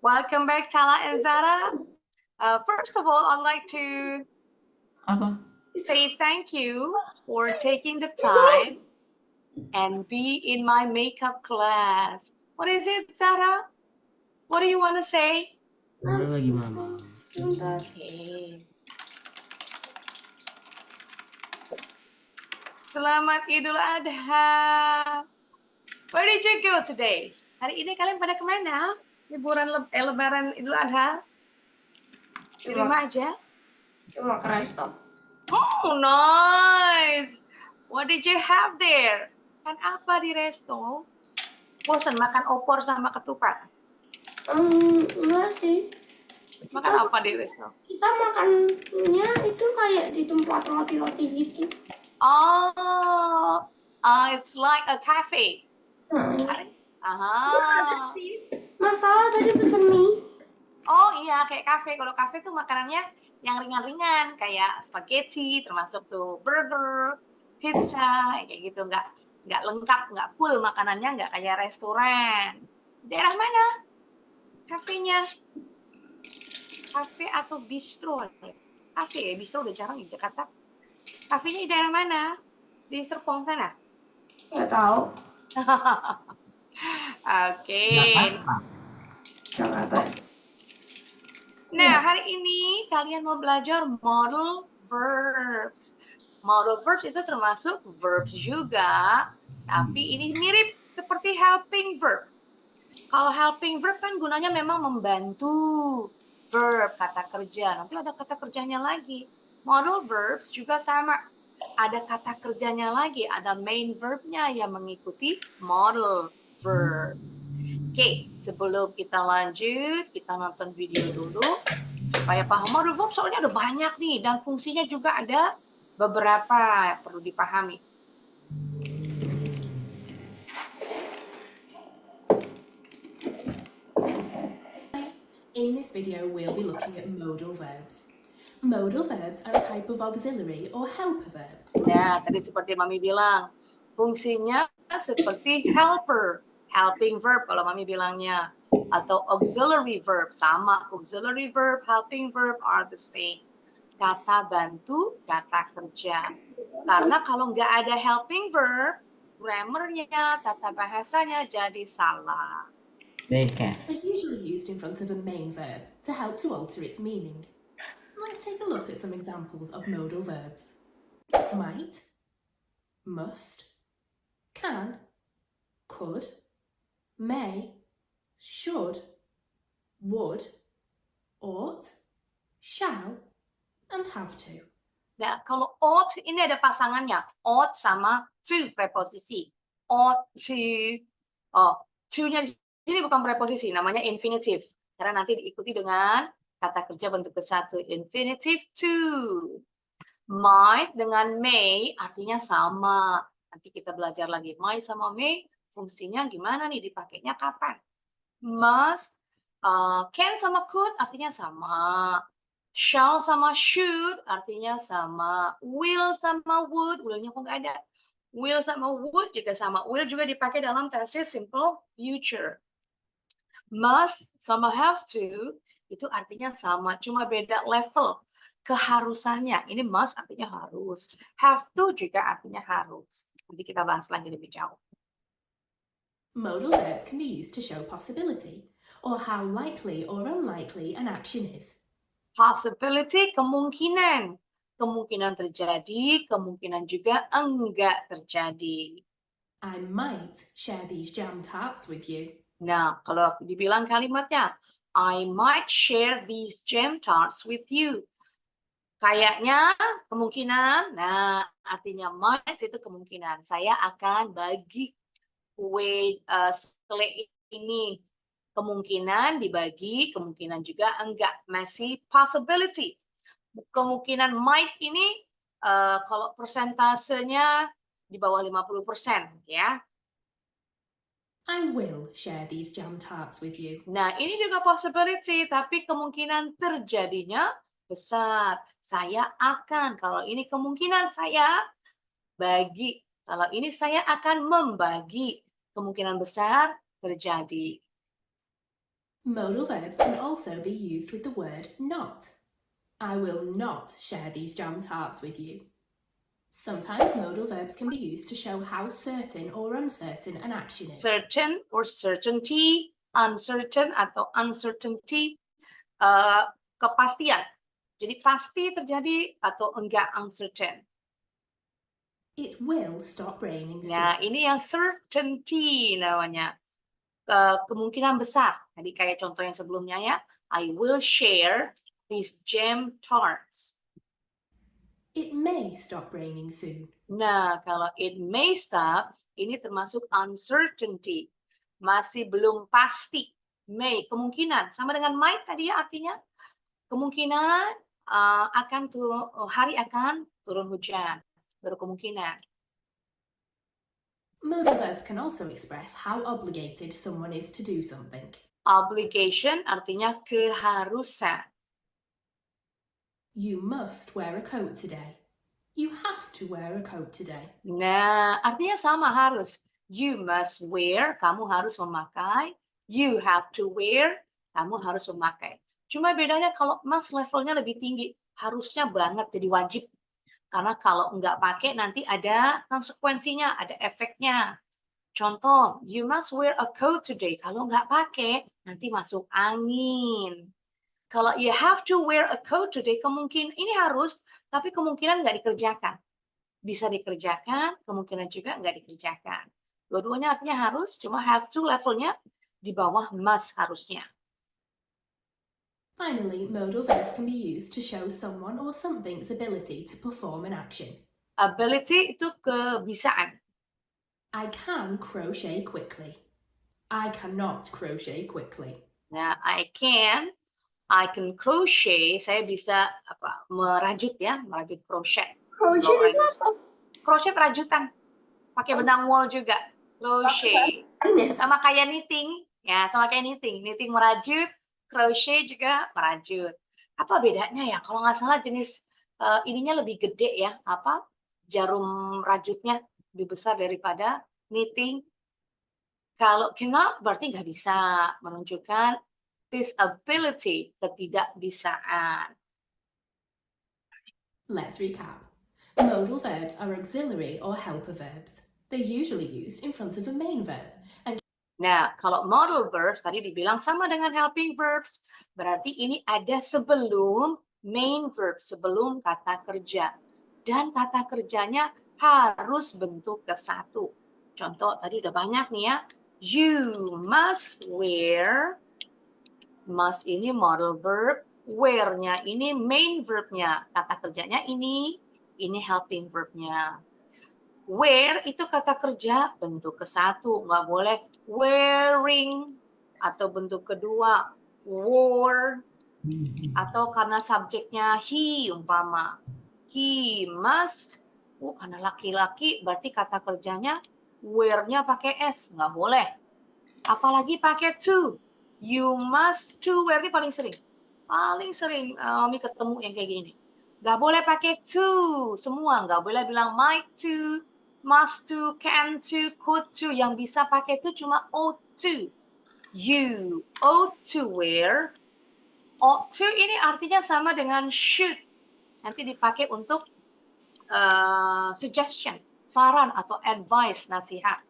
Welcome back, Tala and Zara. First of all, I'd like to say thank you for taking the time and be in my makeup class. What is it, Zara? What do you want to say? Lagi mama. Okay. Selamat Idul Adha. Where did you go today? Hari ini kalian pada kemana? Liburan Lebaran Idul Adha? Di rumah aja? Cuma ke resto. Oh, nice. What did you have there? Kan apa di resto? Bosan makan opor sama ketupat? Enggak sih. Makan apa di resto? Kita makannya itu kayak di tempat roti-roti gitu. Oh, it's like a cafe. Aha. Masalah tadi pesen mie. Oh iya, kayak kafe. Kalau kafe tuh makanannya yang ringan-ringan, kayak spaghetti, termasuk tuh burger, pizza, kayak gitu. Nggak lengkap, nggak full makanannya, nggak kayak restoran. Daerah mana kafenya? Kafe atau bistro? Kafe ya, bistro udah jarang di Jakarta. Kafenya di daerah mana? Di Serpong sana? Nggak tahu. Oke. Jakarta. Nah, hari ini kalian mau belajar modal verbs. Modal verbs itu termasuk verbs juga, tapi ini mirip seperti helping verb. Kalau helping verb kan gunanya memang membantu verb, kata kerja. Nanti ada kata kerjanya lagi. Modal verbs juga sama. Ada kata kerjanya lagi, ada main verbnya yang mengikuti modal verbs. Oke, sebelum kita lanjut, kita nonton video dulu supaya paham modal verb. Soalnya ada banyak nih dan fungsinya juga ada beberapa yang perlu dipahami. In this video, we'll be looking at modal verbs. Modal verbs are a type of auxiliary or helper verb. Nah, tadi seperti Mami bilang, fungsinya seperti helper, helping verb kalau Mami bilangnya, atau auxiliary verb, sama. Auxiliary verb, helping verb are the same. Kata bantu, kata kerja. Karena kalau nggak ada helping verb, grammarnya, tata bahasanya jadi salah. They're usually used in front of a main verb to help to alter its meaning. Let's take a look at some examples of modal verbs. Might, must, can, could, may, should, would, ought, shall, and have to. Nah, kalau ought ini ada pasangannya. Ought sama to preposisi. Ought to. Oh, to-nya di sini bukan preposisi, namanya infinitive. Karena nanti diikuti dengan kata kerja bentuk ke satu. Infinitive to. Might dengan may artinya sama. Nanti kita belajar lagi. Might sama may fungsinya gimana nih, dipakainya kapan. Must, can sama could artinya sama. Shall sama should artinya sama. Will sama would, will-nya kok nggak ada. Will sama would juga sama. Will juga dipakai dalam tense simple future. Must sama have to itu artinya sama, cuma beda level keharusannya. Ini must artinya harus. Have to juga artinya harus. Nanti kita bahas lagi lebih jauh. Modal verbs can be used to show possibility, or how likely or unlikely an action is. Possibility, kemungkinan. Kemungkinan terjadi, kemungkinan juga enggak terjadi. I might share these jam tarts with you. Nah, kalau dibilang kalimatnya, I might share these jam tarts with you. Kayaknya, kemungkinan, nah artinya might itu kemungkinan. Saya akan bagi kue selai ini. Kemungkinan dibagi, kemungkinan juga enggak. Masih possibility. Kemungkinan might ini kalau persentasenya di bawah 50% ya. I will share these jam tarts with you. Nah, ini juga possibility, tapi kemungkinan terjadinya besar. Saya akan, kalau ini kemungkinan saya bagi. Kalau ini saya akan membagi. Kemungkinan besar terjadi. Modal verbs can also be used with the word not. I will not share these jam tarts with you. Sometimes modal verbs can be used to show how certain or uncertain an action is. Certain or certainty, uncertain atau uncertainty, kepastian. Jadi pasti terjadi atau enggak uncertain. It will stop raining soon. Nah, ini yang certainty namanya. Kemungkinan besar. Jadi kayak contoh yang sebelumnya ya. I will share these jam tarts. It may stop raining soon. Nah, kalau it may stop, ini termasuk uncertainty. Masih belum pasti. May, kemungkinan. Sama dengan might tadi ya artinya. Kemungkinan hari akan turun hujan. Baru kemungkinan. Modal verbs can also express how obligated someone is to do something. Obligation artinya keharusan. You must wear a coat today. You have to wear a coat today. Nah, artinya sama harus. You must wear, kamu harus memakai. You have to wear, kamu harus memakai. Cuma bedanya kalau must levelnya lebih tinggi, harusnya banget jadi wajib. Karena kalau nggak pakai nanti ada konsekuensinya, ada efeknya. Contoh, you must wear a coat today. Kalau nggak pakai, nanti masuk angin. Kalau you have to wear a coat today, kemungkinan ini harus, tapi kemungkinan nggak dikerjakan. Bisa dikerjakan, kemungkinan juga nggak dikerjakan. Dua-duanya artinya harus, cuma have to levelnya di bawah must harusnya. Finally, modal verbs can be used to show someone or something's ability to perform an action. Ability itu kebisaan. I can crochet quickly. I cannot crochet quickly. Nah, I can crochet, saya bisa merajut ya, merajut crochet. Crochet itu apa? Crochet rajutan. Pakai benang wool juga. Crochet. Sama kayak knitting, ya, sama kayak knitting. Knitting merajut, crochet juga merajut. Apa bedanya ya? Kalau nggak salah jenis ininya lebih gede ya, jarum rajutnya lebih besar daripada knitting. Kalau cannot berarti nggak bisa, menunjukkan disability, ketidakbisaan. Let's recap. Modal verbs are auxiliary or helper verbs. They're usually used in front of a main verb. And Nah, kalau modal verbs tadi dibilang sama dengan helping verbs, berarti ini ada sebelum main verb, sebelum kata kerja. Dan kata kerjanya harus bentuk ke satu. Contoh tadi udah banyak nih ya. You must wear. Must ini modal verb. Wear-nya ini main verb-nya. Kata kerjanya ini helping verb-nya. Wear itu kata kerja bentuk ke satu. Nggak boleh wearing. Atau bentuk kedua wore. Atau karena subjeknya he umpama. He must. Karena laki-laki berarti kata kerjanya wear-nya pakai S. Nggak boleh. Apalagi pakai to. You must to wear ini paling sering. Paling sering Mami ketemu yang kayak gini. Nggak boleh pakai to. Semua nggak boleh bilang might to, must to, can to, could to. Yang bisa pakai to cuma ought to. You ought to wear. Ought to ini artinya sama dengan should. Nanti dipakai untuk suggestion, saran atau advice, nasihat.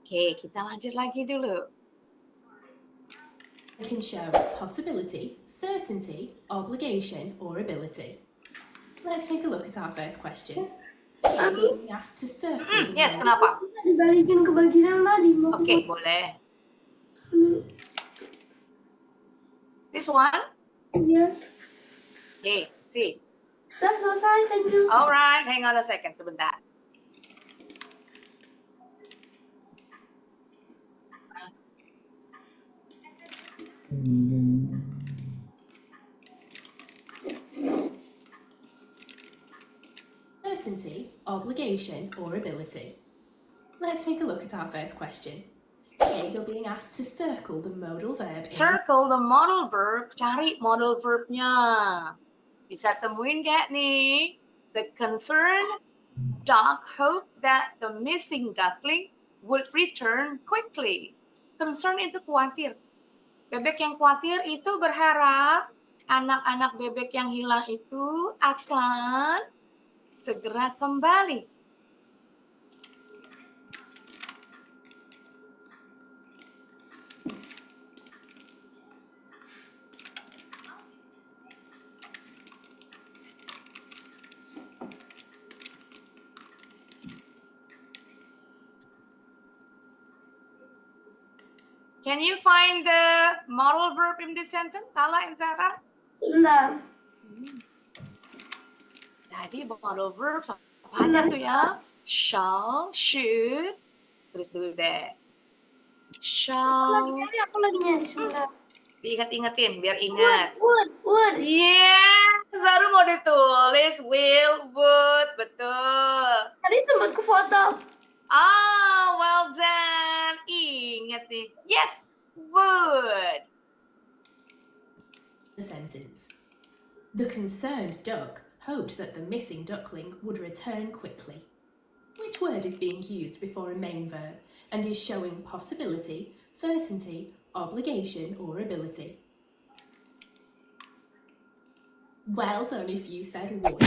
Oke, kita lanjut lagi dulu. can show possibility, certainty, obligation, or ability. Let's take a look at our first question. Here you're being asked to circle the Yes, word. kenapa? Bisa dibalikin ke bagian yang tadi. Oke, boleh. This one? Iya. Okay, see. Sudah selesai, thank you. Alright, hang on a second, sebentar. Certainty, obligation, or ability. Let's take a look at our first question. Here you're being asked to circle the modal verb in the Circle the modal verb, cari modal verbnya. Bisa temuin nggak nih? The concerned duck hoped that the missing duckling would return quickly. Concern itu khawatir. Bebek yang khawatir itu berharap anak-anak bebek yang hilang itu akan segera kembali. Can you find the modal verb in this sentence, Tala and Sarah? Sebentar. Jadi modal verb apa aja tuh ya? Shall, should, tulis dulu deh. Shall, Aku lagi nyari sebentar. diinget-ingetin biar ingat. Would. Yes, baru mau ditulis will, would, betul. Tadi sempat ke foto. Oh, well done. Ingat nih. Yes, would. The sentence. The concerned duck hoped that the missing duckling would return quickly. Which word is being used before a main verb and is showing possibility, certainty, obligation, or ability? Well done if you said would.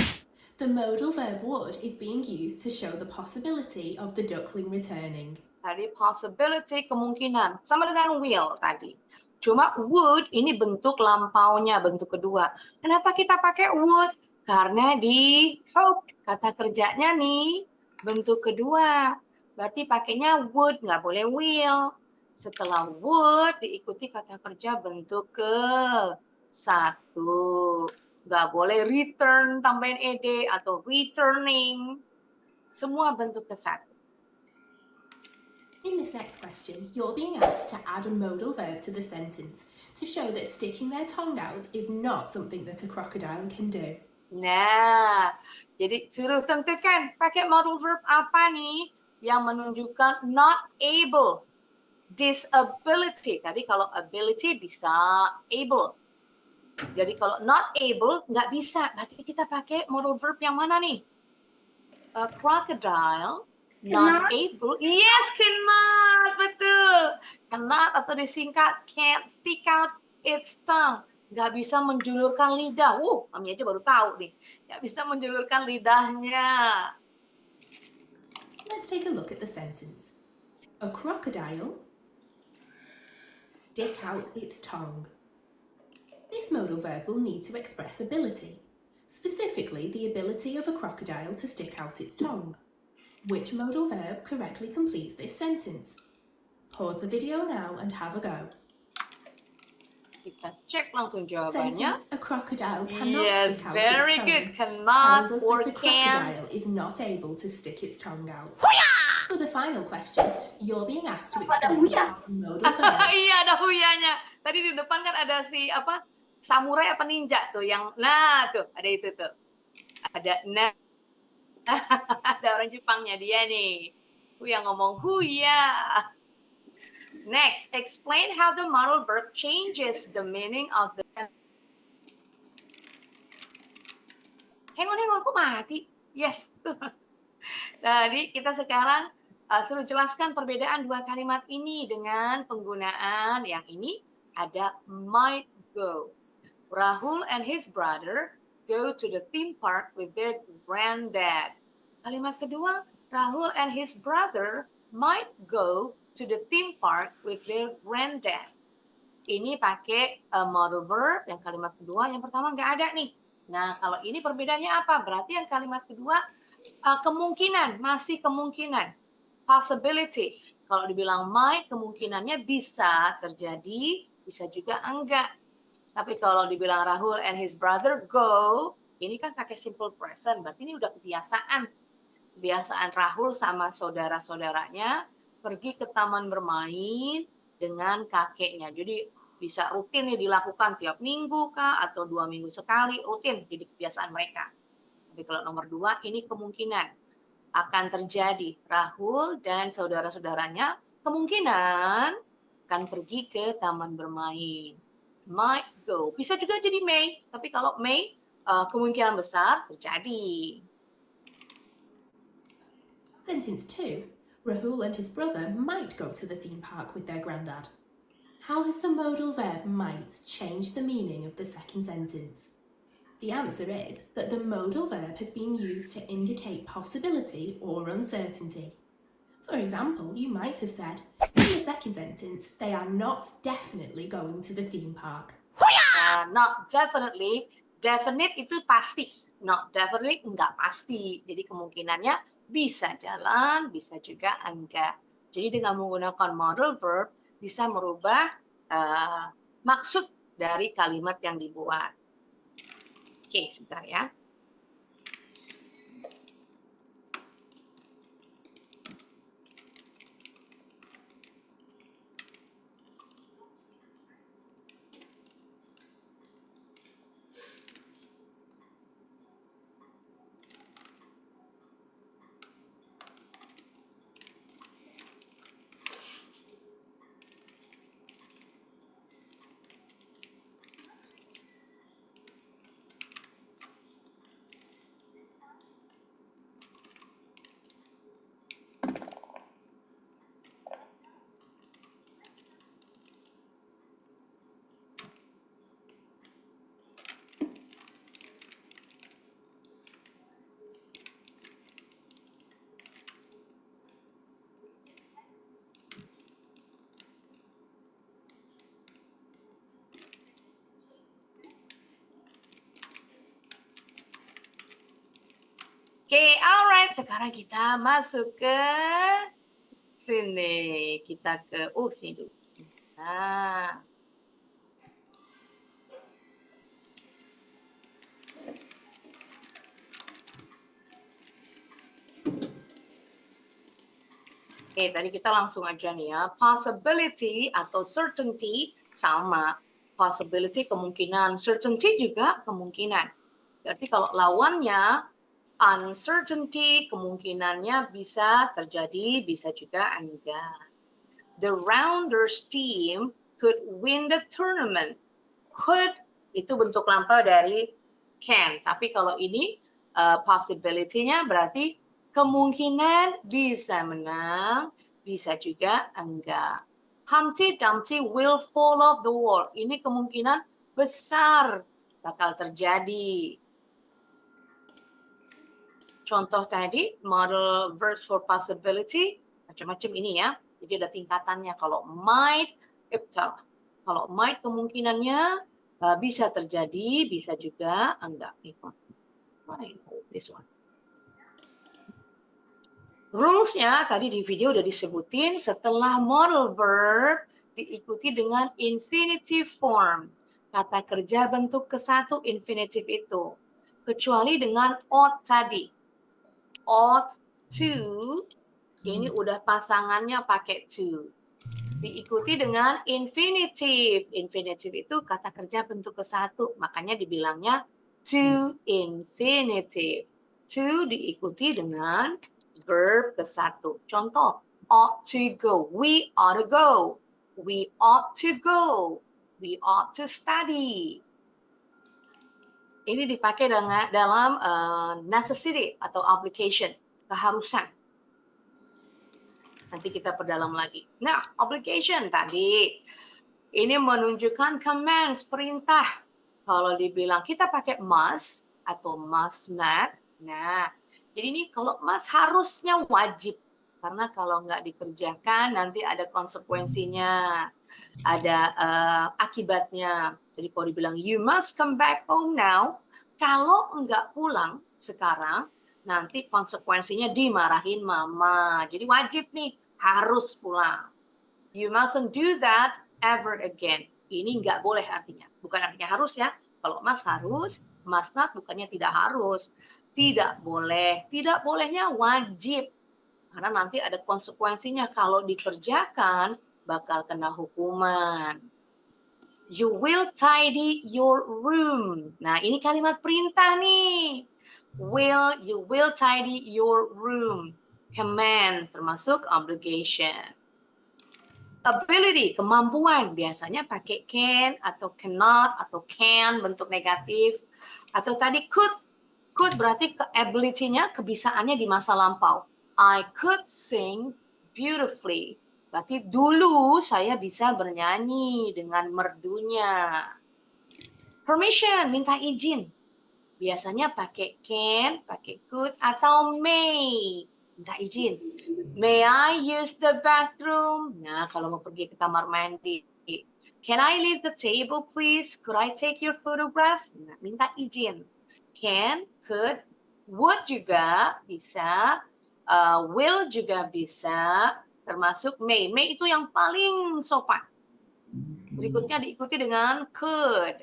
The modal verb would is being used to show the possibility of the duckling returning. Tadi possibility, kemungkinan. Sama dengan will tadi. Cuma would ini bentuk lampaunya, bentuk kedua. Kenapa kita pakai would? Karena di hope, kata kerjanya nih, bentuk kedua. Berarti pakainya would, nggak boleh will. Setelah would diikuti kata kerja bentuk ke satu. Nggak boleh return, tambahin ed, atau returning. Semua bentuk ke satu. In this next question, you're being asked to add a modal verb to the sentence to show that sticking their tongue out is not something that a crocodile can do. Nah, jadi suruh tentukan pakai modal verb apa nih yang menunjukkan not able, disability. Tadi kalau ability bisa able. Jadi kalau not able nggak bisa. Berarti kita pakai modal verb yang mana nih? A crocodile not able. Yes, cannot. Betul. Cannot atau disingkat can't stick out its tongue. Nggak bisa menjulurkan lidah. Mami aja baru tahu nih. Nggak bisa menjulurkan lidahnya. Let's take a look at the sentence. A crocodile stick out its tongue. This modal verb will need to express ability, specifically the ability of a crocodile to stick out its tongue. Which modal verb correctly completes this sentence? Pause the video now and have a go. Kita cek langsung jawabannya. Sentence, a crocodile cannot Yes, stick out very its tongue, good. Cannot tells us or that a can't. crocodile is not able to stick its tongue out. For the final question, you're being asked to explain how the modal verb. Iya, ada huyanya. Tadi di depan kan ada si apa? Samurai apa ninja tuh yang tuh, ada itu tuh. Ada ada orang Jepangnya dia nih. Yang ngomong huya. Next, explain how the modal verb changes the meaning of the sentence. Hang on, kok mati? Yes. Jadi kita sekarang suruh jelaskan perbedaan dua kalimat ini dengan penggunaan yang ini ada might go. Rahul and his brother go to the theme park with their granddad. Kalimat kedua, Rahul and his brother might go to the theme park with their granddad. Ini pakai modal verb, yang kalimat kedua, yang pertama nggak ada nih. Nah, kalau ini perbedaannya apa? Berarti yang kalimat kedua kemungkinan, masih kemungkinan. Possibility. Kalau dibilang might, kemungkinannya bisa terjadi, bisa juga enggak. Tapi kalau dibilang Rahul and his brother go, ini kan pakai simple present. Berarti ini udah kebiasaan. Kebiasaan Rahul sama saudara-saudaranya pergi ke taman bermain dengan kakeknya. Jadi bisa rutin nih dilakukan tiap minggu kah atau 2 minggu sekali, rutin jadi kebiasaan mereka. Tapi kalau nomor 2 ini kemungkinan akan terjadi. Rahul dan saudara-saudaranya kemungkinan akan pergi ke taman bermain. Might go. Bisa juga jadi may, tapi kalau may kemungkinan besar terjadi. Sentence 2. Rahul and his brother might go to the theme park with their granddad. How has the modal verb might changed the meaning of the second sentence? The answer is that the modal verb has been used to indicate possibility or uncertainty. For example, you might have said, in the second sentence, they are not definitely going to the theme park. Not definitely, definite itu pasti. Not definitely enggak pasti. Jadi kemungkinannya bisa jalan, bisa juga enggak. Jadi dengan menggunakan modal verb bisa merubah maksud dari kalimat yang dibuat. Oke, sebentar ya. Oke, alright. Sekarang kita masuk ke sini. Kita ke sini dulu. Nah. Oke, tadi kita langsung aja nih ya. Possibility atau certainty sama. Possibility kemungkinan, certainty juga kemungkinan. Berarti kalau lawannya uncertainty, kemungkinannya bisa terjadi, bisa juga enggak. The Rounders team could win the tournament. Could itu bentuk lampau dari can. Tapi kalau ini possibility-nya berarti kemungkinan bisa menang, bisa juga enggak. Humpty Dumpty will fall off the wall. Ini kemungkinan besar bakal terjadi. Contoh tadi, model verbs for possibility, macam-macam ini ya. Jadi ada tingkatannya. Kalau might kemungkinannya bisa terjadi, bisa juga enggak. This one. Rules-nya tadi di video udah disebutin, setelah modal verb diikuti dengan infinitive form. Kata kerja bentuk ke-1 infinitive itu. Kecuali dengan ought tadi. Ought to, ini udah pasangannya pakai to. Diikuti dengan infinitive. Infinitive itu kata kerja bentuk ke-1, makanya dibilangnya to infinitive. To diikuti dengan verb ke-1. Contoh, ought to go. We ought to go. We ought to go. We ought to study. Ini dipakai dalam necessity atau obligation, keharusan. Nanti kita perdalam lagi. Nah, obligation tadi. Ini menunjukkan commands, perintah. Kalau dibilang kita pakai must atau must not. Nah, jadi ini kalau must harusnya wajib. Karena kalau nggak dikerjakan nanti ada konsekuensinya. Ada akibatnya. Jadi kalau dibilang you must come back home now. Kalau nggak pulang sekarang, nanti konsekuensinya dimarahin mama. Jadi wajib nih, harus pulang. You mustn't do that ever again. Ini nggak boleh artinya. Bukan artinya harus ya. Kalau must harus, must not bukannya tidak harus. Tidak boleh. Tidak bolehnya wajib. Karena nanti ada konsekuensinya. Kalau dikerjakan, bakal kena hukuman. You will tidy your room. Nah, ini kalimat perintah nih. You will tidy your room. Command, termasuk obligation. Ability, kemampuan. Biasanya pakai can, atau cannot, atau can, bentuk negatif. Atau tadi could. Could berarti ability-nya, kebisaannya di masa lampau. I could sing beautifully. Berarti dulu saya bisa bernyanyi dengan merdunya. Permission, minta izin. Biasanya pakai can, pakai could, atau may. Minta izin. May I use the bathroom? Nah, kalau mau pergi ke kamar mandi. Can I leave the table, please? Could I take your photograph? Nah, minta izin. Can, could, would juga bisa, will juga bisa, termasuk may. May itu yang paling sopan. Berikutnya diikuti dengan could.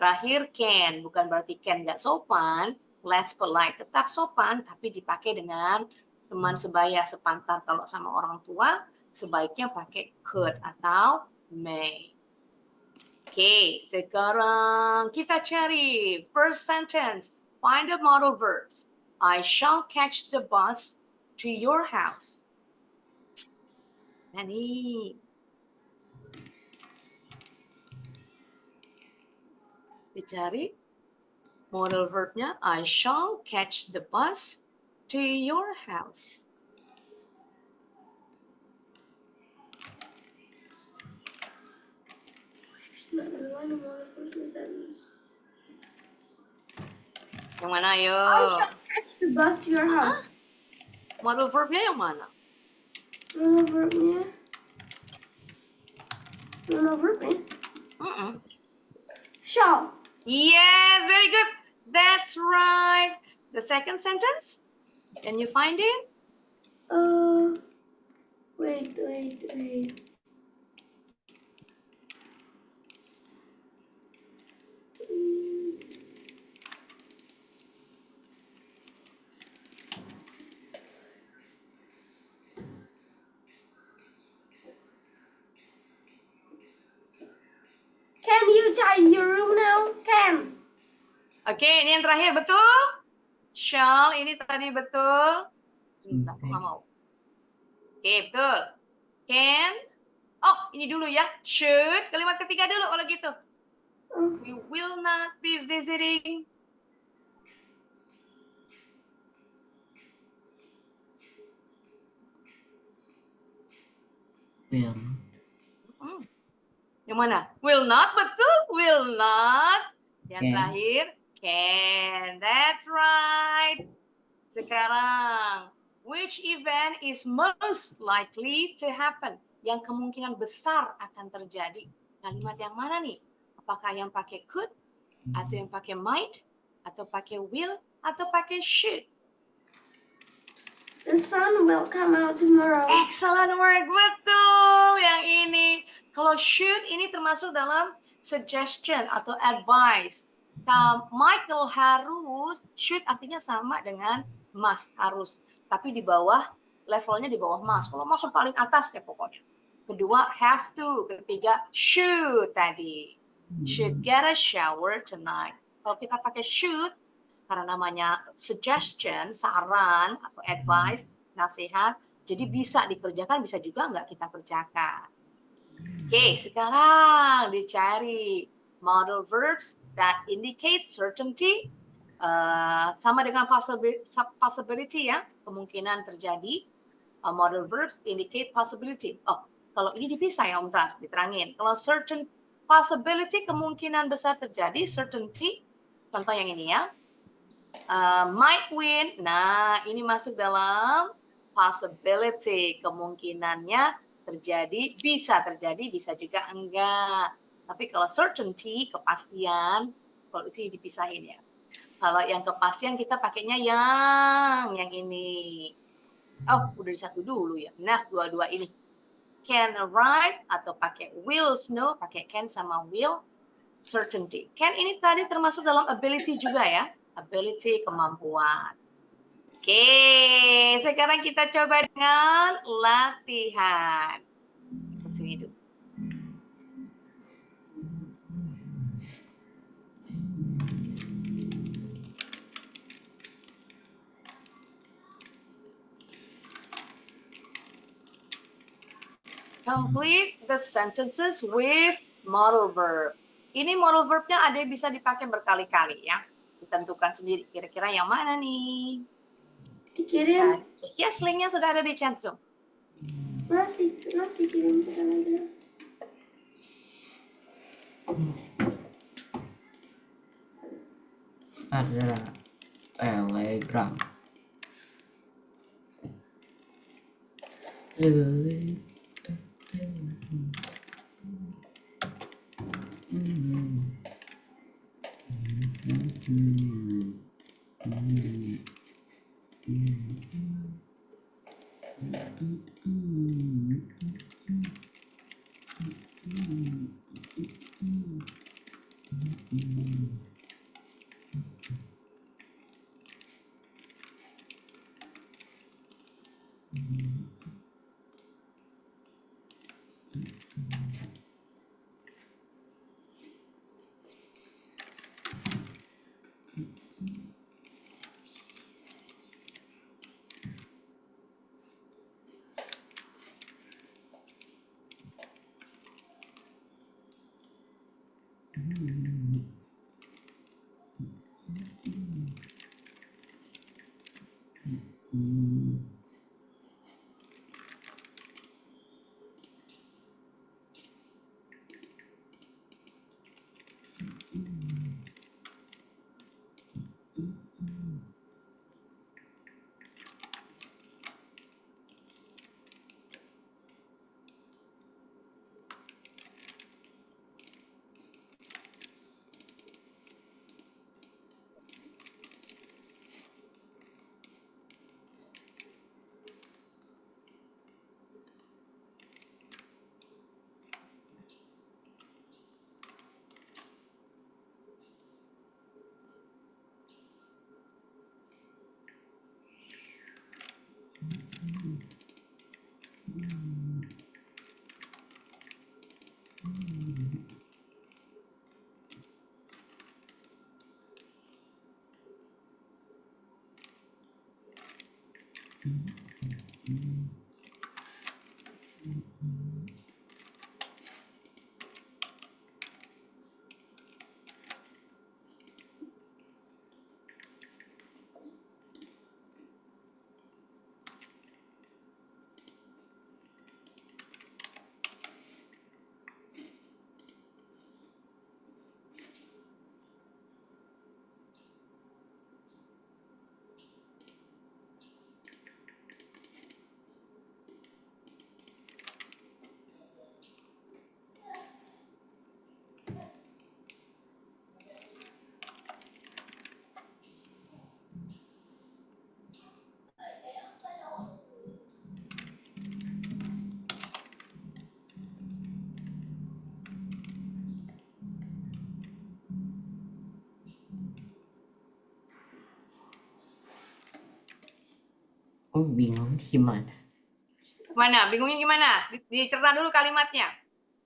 Terakhir can, bukan berarti can nggak sopan, less polite, tetap sopan, tapi dipakai dengan teman sebaya sepantar. Kalau sama orang tua, sebaiknya pakai could atau may. Oke, sekarang kita cari first sentence. Find the modal verbs. I shall catch the bus to your house. Nah nih. Dicari modal verbnya. I shall catch the bus to your house. Not really one of the first sentence. Yang mana ayo? I shall catch the bus to your house. Modal verbnya yang mana? Mono verbnya. Mono verbnya. Shall. Yes, very good. That's right. The second sentence, can you find it? Wait. Can you tidy your room now? Can. Oke, ini yang terakhir, betul? Shall, ini tadi betul. Sebentar, nggak mau. Oke, betul. Can. Oh, ini dulu ya. Should. Kalimat ketiga dulu kalau gitu. We will not be visiting. Will. Yang mana? Will not, betul. Will not. Yang Can. terakhir, can. That's right. Sekarang, which event is most likely to happen? Yang kemungkinan besar akan terjadi. Kalimat yang mana nih? Apakah yang pakai could, atau yang pakai might, atau pakai will, atau pakai should? The sun will come out tomorrow. Excellent work, betul. Yang ini, kalau should ini termasuk dalam suggestion atau advice. Michael harus, should artinya sama dengan must, harus. Tapi di bawah, levelnya di bawah must. Kalau must paling atas ya pokoknya. Kedua, have to. Ketiga, should tadi. Should get a shower tonight. Kalau kita pakai should, karena namanya suggestion, saran, atau advice, nasihat, jadi bisa dikerjakan, bisa juga nggak kita kerjakan. Oke, sekarang dicari modal verbs that indicate certainty, sama dengan possibility ya, kemungkinan terjadi. Modal verbs indicate possibility. Oh, kalau ini dipisah ya, bentar, diterangin. Kalau certain possibility, kemungkinan besar terjadi, certainty, contoh yang ini ya. Might win, nah ini masuk dalam possibility, kemungkinannya terjadi, bisa juga enggak. Tapi kalau certainty, kepastian, kalau di sini dipisahin ya. Kalau yang kepastian kita pakainya yang ini. Oh, udah satu dulu ya. Nah, dua-dua ini. Can ride atau pakai will snow, pakai can sama will, certainty. Can ini tadi termasuk dalam ability juga ya. Ability, kemampuan. Oke, sekarang kita coba dengan latihan. Sini dulu. Complete the sentences with modal verb. Ini modal verbnya ada yang bisa dipakai berkali-kali ya. Ditentukan sendiri kira-kira yang mana nih. Dikirim. Yes, linknya sudah ada di chat Zoom. Mas dikirim ke Telegram. Ada Telegram. Oh, bingung gimana? Mana? Bingungnya gimana? Dicerna dulu kalimatnya.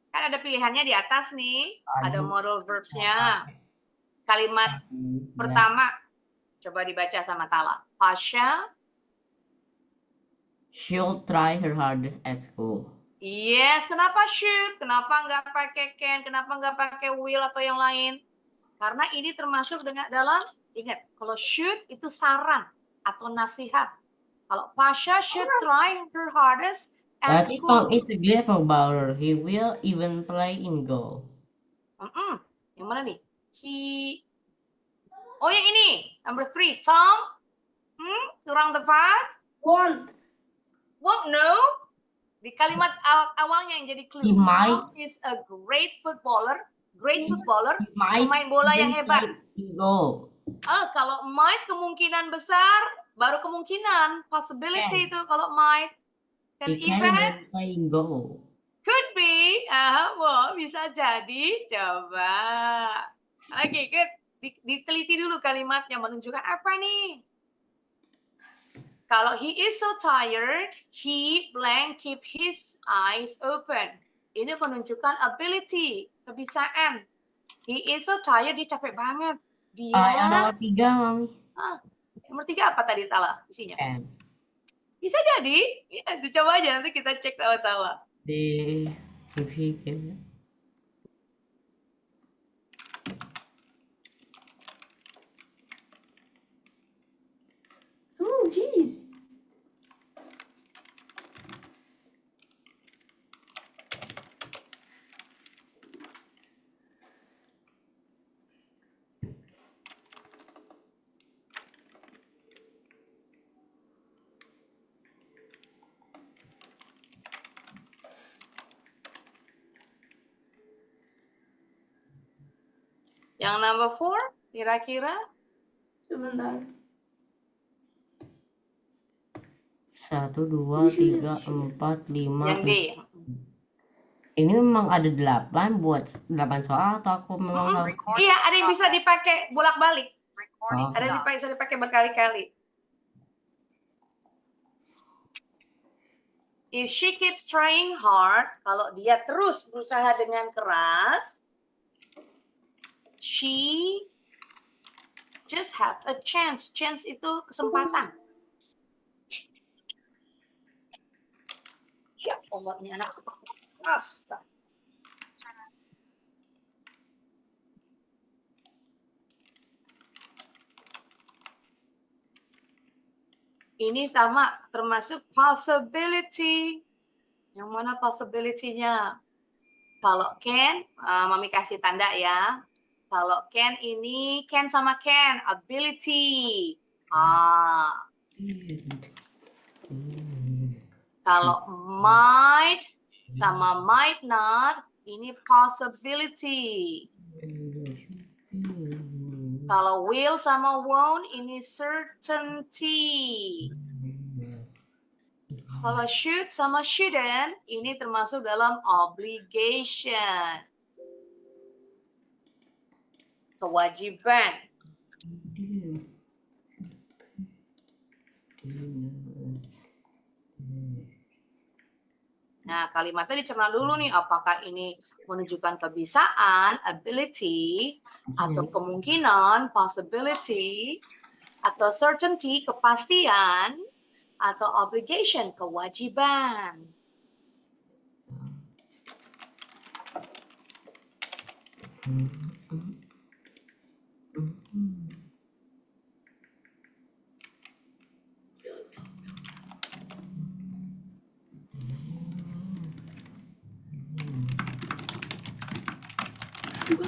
Kan ada pilihannya di atas nih. Ada modal verbs-nya. Kalimat pertama, coba dibaca sama Tala. Pasha. She'll try her hardest at school. Yes, kenapa should? Kenapa nggak pakai can? Kenapa nggak pakai will atau yang lain? Karena ini termasuk dengan dalam, ingat, kalau should itu saran atau nasihat. Kalau Pasha should try her hardest at But if Tom school. is a clever bowler, he will even play in goal. Yang mana nih? Oh, yang ini. Number 3. Tom? Kurang tepat? Want. Won't know? Di kalimat awalnya yang jadi clue. He might. Tom is a great footballer. Great footballer. He might Pemain bola yang even hebat. play in goal. Kalau might kemungkinan besar, baru kemungkinan. Possibility itu kalau might. He Dan can even even play in goal. could be. Wah, bisa jadi. Coba. Lagi, good. Diteliti dulu kalimatnya menunjukkan apa nih? Kalau he is so tired, he blank keep his eyes open. Ini menunjukkan ability, kebisaan. He is so tired, dia capek banget. Yang Dia, nomor 3, Mami. nomor 3 apa tadi Tala isinya? N. Bisa jadi, ya, dicoba aja nanti kita cek sama-sama. Di review. Oh, jeez. Yang number 4, kira-kira? Sebentar. 1, 2, 3, 4, 5. Yang D. Ini memang ada 8 buat 8 soal atau aku memang harus Iya, ada yang bisa dipakai bolak-balik. Oh. Ada yang bisa dipakai berkali-kali. If she keeps trying hard, kalau dia terus berusaha dengan keras, she just have a chance. Chance itu kesempatan. Ya Allah, ini anak keras. Ini sama termasuk possibility. Yang mana possibility-nya? Kalau can, Mami kasih tanda ya. Kalau can ini, can sama can, ability. Kalau might sama might not, ini possibility. Kalau will sama won't, ini certainty. Kalau should sama shouldn't, ini termasuk dalam obligation. Kewajiban. Nah, kalimatnya dicerna dulu nih, apakah ini menunjukkan kebiasaan, ability, atau kemungkinan, possibility, atau certainty, kepastian, atau obligation, kewajiban.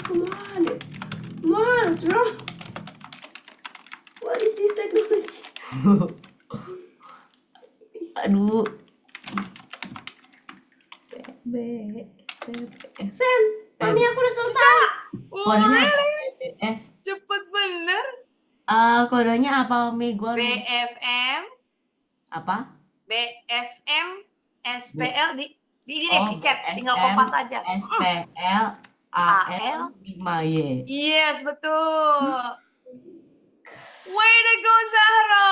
Come on. Come on, what's wrong? What is this technology? Aduh. Sam, Mami aku udah selesai. Kodenya Cepet bener. kodenya apa Mi? Gua BFM, apa? BFM, SPL di ini Oh, di chat, tinggal kopas aja. SPL AL 5Y. Yes, betul. Way to go, Zahra.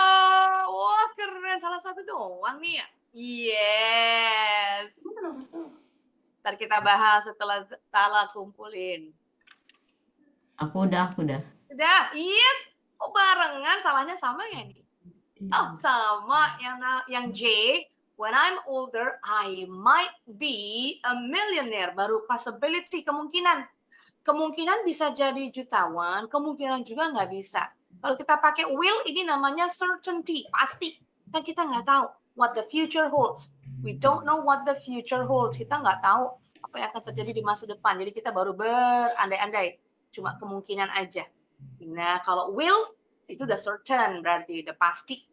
Wah, keren. Salah satu doang nih ya. Yes. Ntar kita bahas setelah Tala kumpulin. Aku udah. Udah, yes. Oh, barengan, salahnya sama ya nih? Oh, sama yang J. When I'm older, I might be a millionaire. Baru possibility, kemungkinan. Kemungkinan bisa jadi jutawan, kemungkinan juga nggak bisa. Kalau kita pakai will, ini namanya certainty, pasti. Kan kita nggak tahu what the future holds. We don't know what the future holds. Kita nggak tahu apa yang akan terjadi di masa depan. Jadi kita baru berandai-andai. Cuma kemungkinan aja. Nah, kalau will, itu udah certain, berarti udah pasti.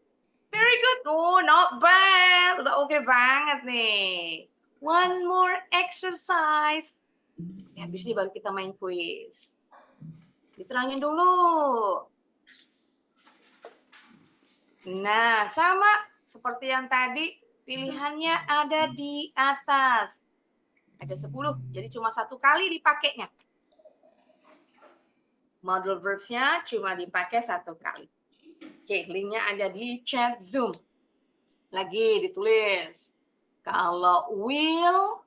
Very good. Oh, not bad. Udah oke banget nih. One more exercise. Habis ini baru kita main quiz. Diterangin dulu. Nah, sama seperti yang tadi, pilihannya ada di atas. Ada 10, jadi cuma 1 kali dipakainya. Modal verbs-nya cuma dipakai 1 kali. Oke, linknya ada di chat Zoom. Lagi ditulis. Kalau will,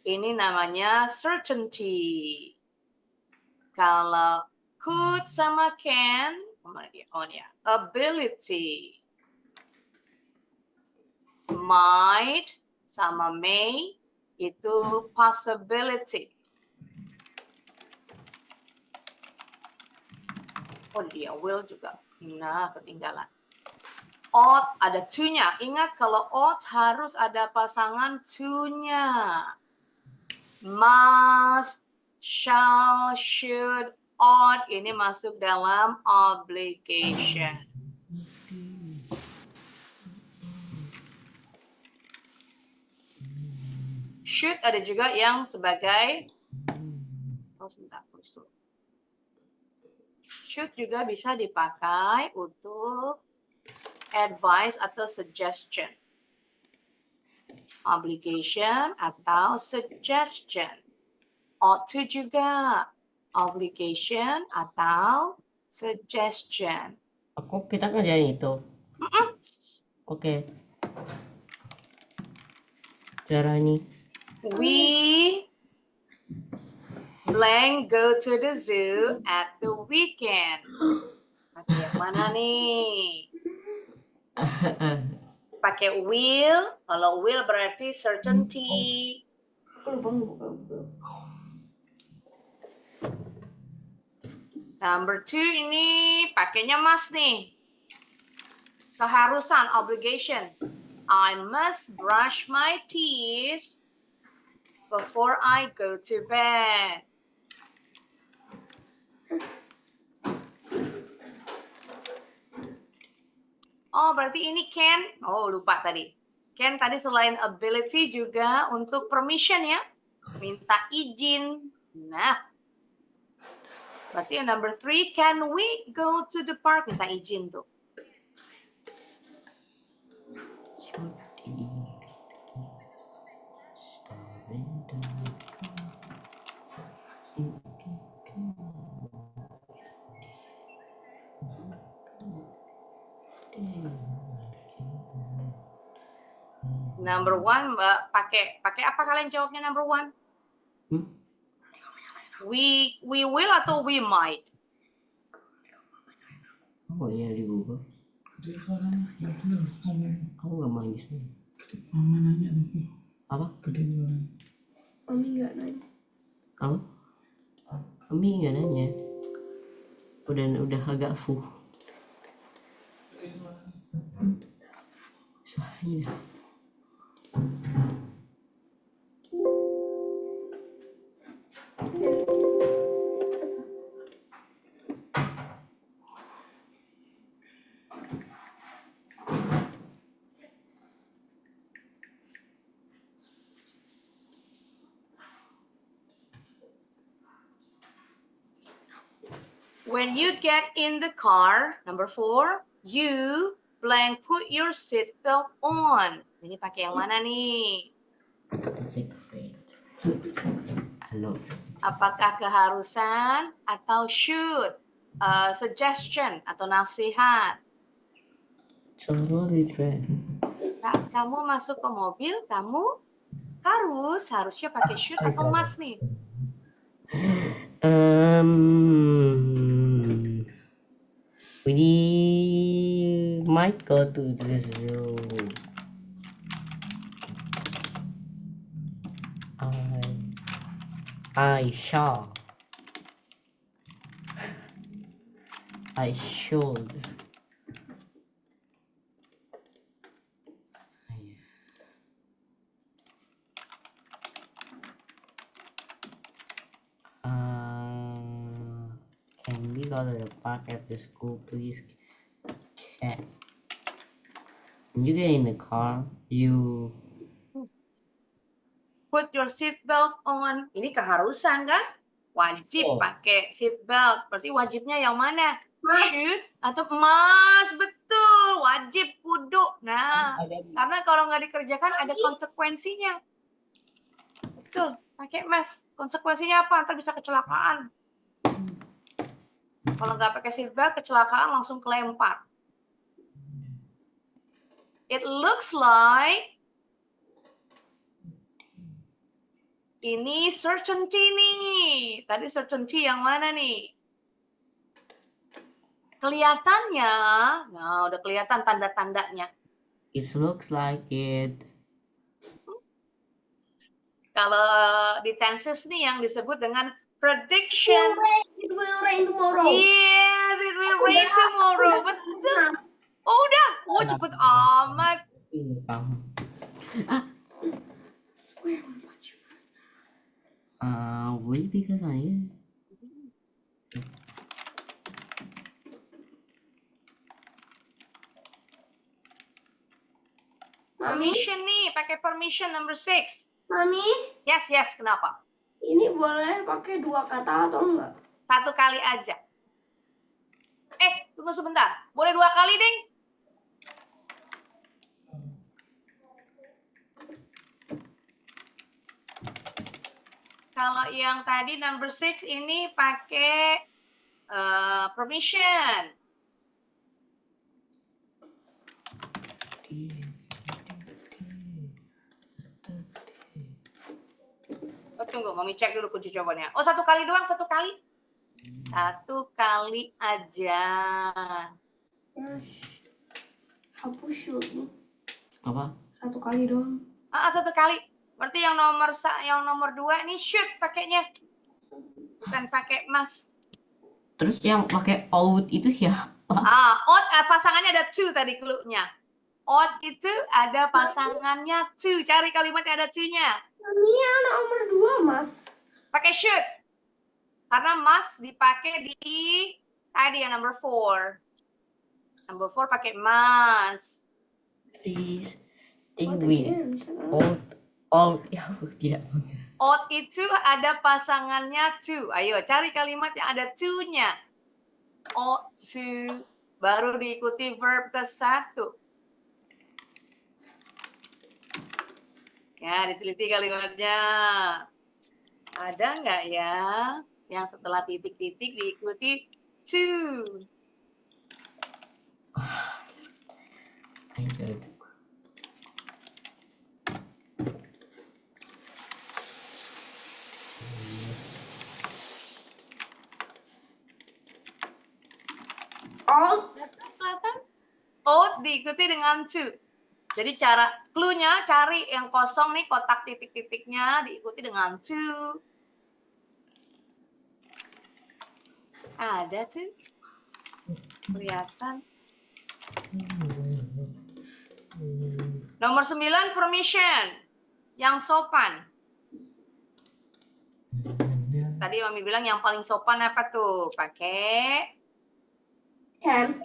ini namanya certainty. Kalau could sama can, ability. Might sama may, itu possibility. Oh dia will juga. Nah, ketinggalan. Ought ada to-nya. Ingat kalau ought harus ada pasangan to-nya. Must, shall, should, ought ini masuk dalam obligation. Should ada juga yang sebagai justru. Should juga bisa dipakai untuk advice atau suggestion. Obligation atau suggestion. Ought to juga. Obligation atau suggestion. Kita ngerjain itu. Oke. Cara ini. We blank go to the zoo at the weekend. Pakai yang mana nih? Pakai will. Kalau will berarti certainty. Number 2 ini pakainya must nih. Keharusan, obligation. I must brush my teeth before I go to bed. Oh, berarti ini can. Oh, lupa tadi. Can tadi selain ability juga untuk permission ya. Minta izin. Nah. Berarti yang number 3, can we go to the park? Minta izin tuh. Number 1, Mbak, pakai apa kalian jawabnya number 1? We will atau we might? Oh iya diubah. Gede suaranya, ya kita harus ngomong. Kamu nggak main di sini. Mama nanya tapi Apa? gede suaranya. Mami nggak nanya. Kamu? Kami nggak nanya. Udah agak full. Gede suaranya. Saya. When you get in the car, number 4, you blank put your seatbelt on. Ini pakai yang mana nih? Halo. Apakah keharusan atau should? Suggestion atau nasihat? Saat kamu masuk ke mobil, kamu harusnya pakai should atau must nih? We might go to the zoo. I shall. I should. Can we go to the park after school, please? Check. When you get in the car, you Put your seatbelt on. Ini keharusan kan? Wajib Oh. pakai seatbelt. Berarti wajibnya yang mana? Should atau must? Betul. Wajib kudu. Nah, karena kalau nggak dikerjakan ada konsekuensinya. Betul. Pakai must. Konsekuensinya apa? Ntar bisa kecelakaan. Kalau nggak pakai seatbelt, kecelakaan langsung kelempar. It looks like ini certainty nih. Tadi certainty yang mana nih? Kelihatannya, nah udah kelihatan tanda-tandanya. it looks like it. Kalau di tenses nih yang disebut dengan prediction. It will rain tomorrow. Yes, it will rain tomorrow. Betul. Oh udah, oh cepet amat. Ini kamu. Swear on what you Wait because I. Mami, Permission nih, pakai permission number 6. Mami, Yes, kenapa? Ini boleh pakai 2 kata atau enggak? Satu kali aja. Tunggu sebentar. Boleh 2 kali, Ding? Kalau yang tadi number 6 ini pakai permission. Tunggu, Mami cek dulu kunci jawabannya. Oh, 1 kali doang, 1 kali. 1 kali aja. Yes. Hapus shoot nih. Apa? 1 kali doang. 1 kali. Berarti yang nomor 2 nih shoot pakainya. Bukan pakai must. Terus yang pakai out itu siapa? Ought pasangannya ada to tadi clue-nya. Ought itu ada pasangannya to. Cari kalimat yang ada to-nya. Ini yang nomor 2, Mas. Pakai should. Karena must dipakai di tadi yang number 4. Number 4 pakai must. Please What think we again? Shut up. out ya aku tidak mengerti. Ought itu ada pasangannya to. Ayo cari kalimat yang ada to-nya. Ought to. Baru diikuti verb ke-1. Ya, diteliti kalimatnya. Ada nggak ya yang setelah titik-titik diikuti to? Ayo. Out. Kelihatan? Ought diikuti dengan to. Jadi cara clue-nya cari yang kosong nih, kotak titik-titiknya diikuti dengan to. Ada tuh. Kelihatan. Nomor 9 permission. Yang sopan. Tadi Mami bilang yang paling sopan apa tuh? Pakai Can.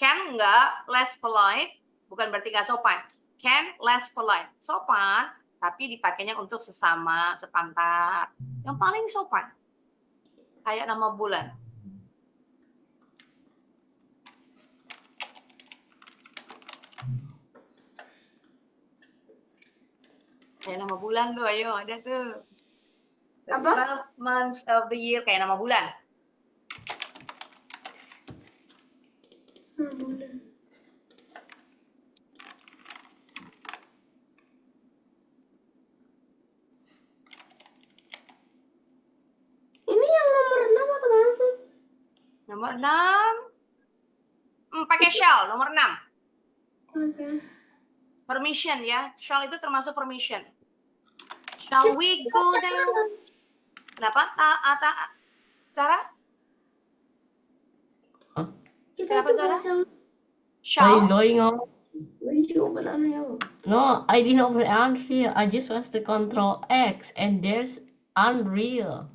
can enggak, less polite. Bukan berarti nggak sopan. Can, less polite. Sopan, tapi dipakainya untuk sesama, sepantar. Yang paling sopan. Kayak nama bulan. Kayak nama bulan tuh, ayo ada tuh. The Apa? 12 months of the year, kayak nama bulan. Bulan. Ini yang nomor 6 atau mana sih? Nomor 6. Pakai shall, nomor 6. Oke. Permission ya. Shall itu termasuk permission. Shall we go down? Kenapa? Sarah? Kita Kenapa, itu Zara? bahas yang What is Shall? going on? did you open Unreal? No, I didn't open Unreal. I just pressed the Control X and there's Unreal.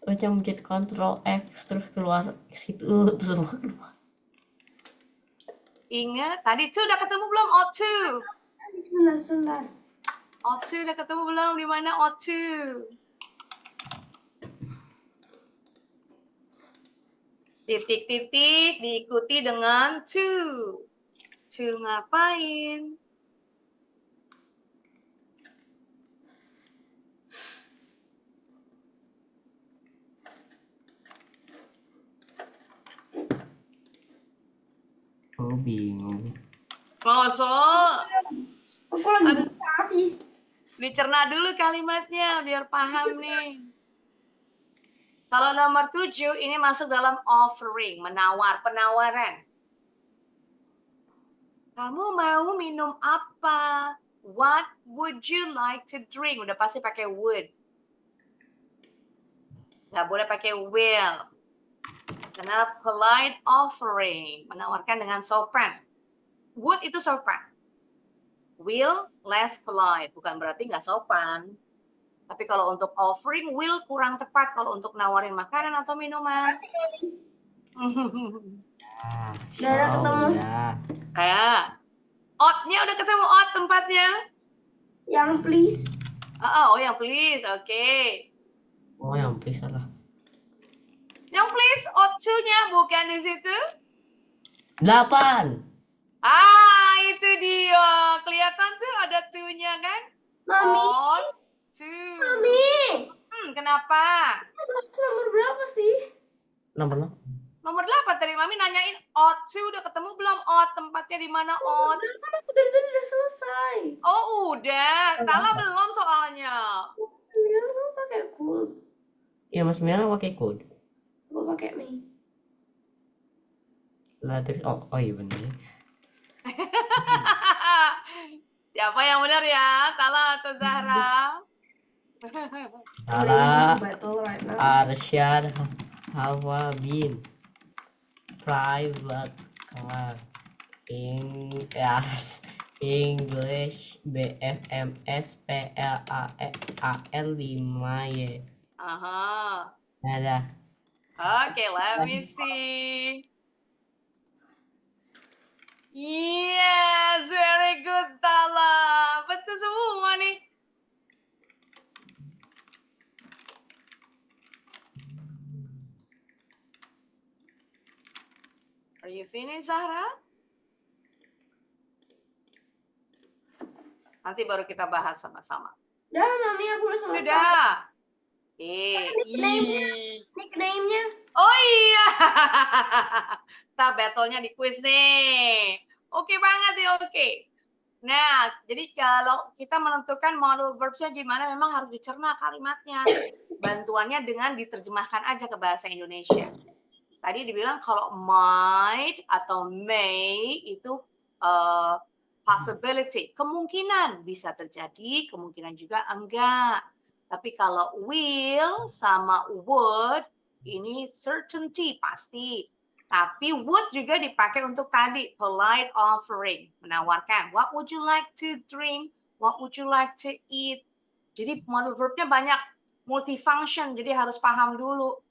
Macam mencet Control X terus keluar situ terus keluar. Ingat, tadi tuh udah ketemu belum? O2. Sebentar. O2 udah ketemu belum? Di mana O2? Titik-titik diikuti dengan to. To ngapain? Oh, bingung. Masa? Aku lagi dikasih. Dicerna dulu kalimatnya biar paham nih. Kalau nomor 7 ini masuk dalam offering, menawar, penawaran. Kamu mau minum apa? What would you like to drink? Udah pasti pakai would. Nggak boleh pakai will. Karena polite offering, menawarkan dengan sopan. Would itu sopan. Will less polite, bukan berarti nggak sopan. Tapi kalau untuk offering, will kurang tepat kalau untuk nawarin makanan atau minuman. Dadah ketemu. Ya. Ought-nya udah ketemu ought tempatnya. Yang please. Oh, yang please. Oke. Oh, yang please salah. Yang please ought to-nya bukan di situ. 8. Itu dia. Kelihatan tuh ada to-nya kan? Mami. Ought to. Mami. Kenapa? Bahas nomor berapa sih? Nomor 6. Nomor 8 tadi Mami nanyain ought to udah ketemu belum? Ought tempatnya di mana ought? Kan aku dari tadi udah selesai. Oh, udah. Tala belum soalnya. Nomor 9 kamu pakai could. Ya, Mas Mira pakai code. Gue pakai me. Lah terus oh iya bener. Siapa yang benar ya? Tala atau Zahra? Salah. Battle right now. Arsyad Hawa bin private class English BFMS PLAL 5Y. Aha. Ada. Okay, let me see. Yes, very good, Tala. Betul semua nih. Are you finished, Zahra? Nanti baru kita bahas sama-sama. Dah, Mami, aku udah selesai. Sudah. Nickname-nya. Oh iya. Kita battle-nya di quiz nih. Oke banget ya, oke. Nah, jadi kalau kita menentukan model verbs-nya gimana, memang harus dicerna kalimatnya. Bantuannya dengan diterjemahkan aja ke bahasa Indonesia. Tadi dibilang kalau might atau may itu possibility, kemungkinan bisa terjadi, kemungkinan juga enggak. Tapi kalau will sama would, ini certainty, pasti. Tapi would juga dipakai untuk tadi, polite offering, menawarkan. What would you like to drink? What would you like to eat? Jadi model verbnya banyak, multifunction, jadi harus paham dulu.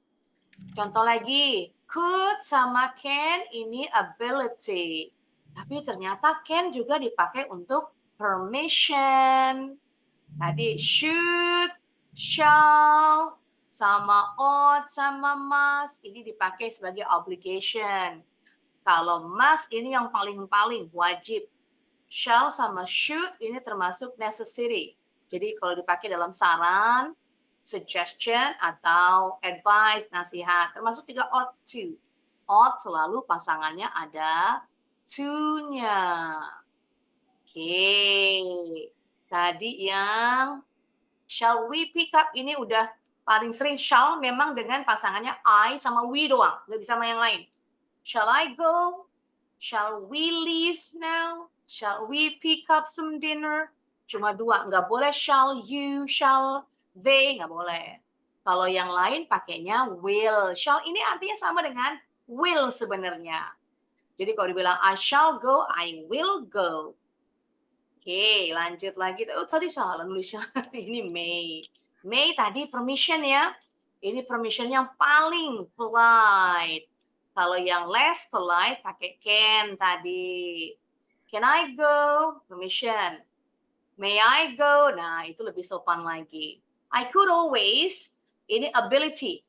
Contoh lagi, could sama can ini ability. Tapi ternyata can juga dipakai untuk permission. Tadi should, shall, sama ought, sama must, ini dipakai sebagai obligation. Kalau must ini yang paling-paling wajib. Shall sama should ini termasuk necessary. Jadi kalau dipakai dalam saran, suggestion, atau advice, nasihat, termasuk juga ought to. Ought selalu pasangannya ada to-nya. Oke. Tadi yang shall we pick up ini udah paling sering shall memang dengan pasangannya I sama we doang, nggak bisa sama yang lain. Shall I go? Shall we leave now? Shall we pick up some dinner? Cuma dua, nggak boleh shall you, shall they, nggak boleh. Kalau yang lain pakainya will. Shall ini artinya sama dengan will sebenarnya. Jadi kalau dibilang I shall go, I will go. Oke, lanjut lagi. Oh, tadi salah nulisnya. Ini may. May tadi permission ya. Ini permission yang paling polite. Kalau yang less polite pakai can tadi. Can I go? Permission. May I go? Nah, itu lebih sopan lagi. I could always. Ini ability.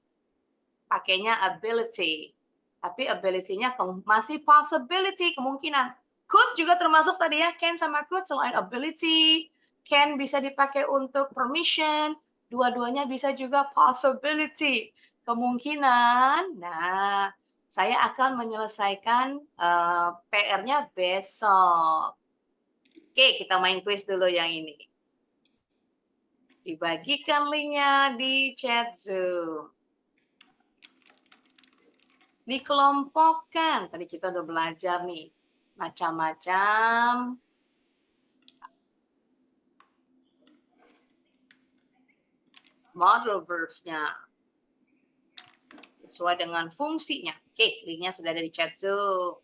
Pakainya ability. Tapi ability-nya masih possibility, kemungkinan. Could juga termasuk tadi ya, can sama could selain ability. Can bisa dipakai untuk permission. Dua-duanya bisa juga possibility. Kemungkinan. Nah, saya akan menyelesaikan PR-nya besok. Oke, kita main quiz dulu yang ini. Dibagikan linknya di chat Zoom. Dikelompokkan. Tadi kita udah belajar nih. Macam-macam model verbs-nya. Sesuai dengan fungsinya. Oke, linknya sudah ada di chat Zoom.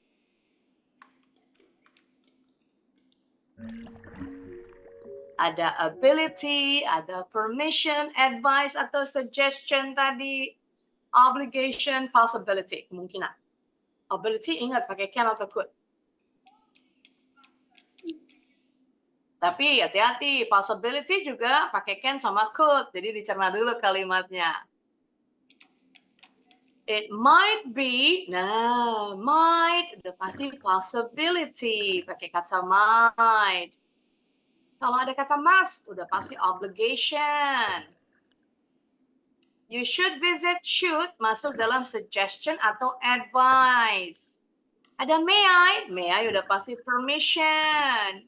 Ada ability, ada permission, advice, atau suggestion tadi. Obligation, possibility, kemungkinan. Ability ingat pakai can atau could. Tapi hati-hati, possibility juga pakai can sama could. Jadi dicerna dulu kalimatnya. It might be, nah, might udah pasti possibility, pakai kata might. Kalau ada kata must, udah pasti obligation. You should visit, should masuk dalam suggestion atau advice. Ada may I udah pasti permission.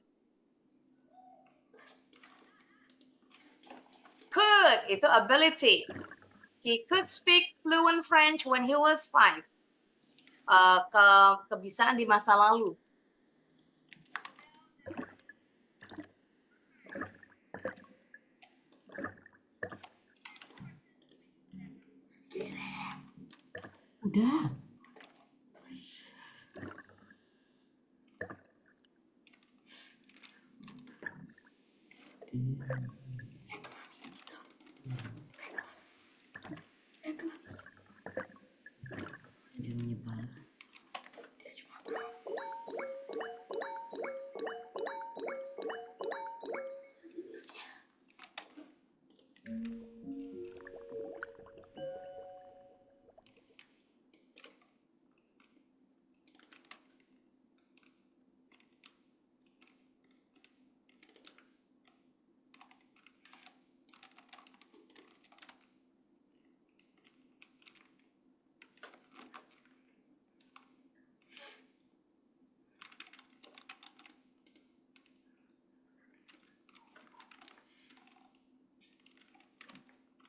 Could, itu ability. He could speak fluent French when he was 5. Kebiasaan di masa lalu. Udah. Dia menyebar.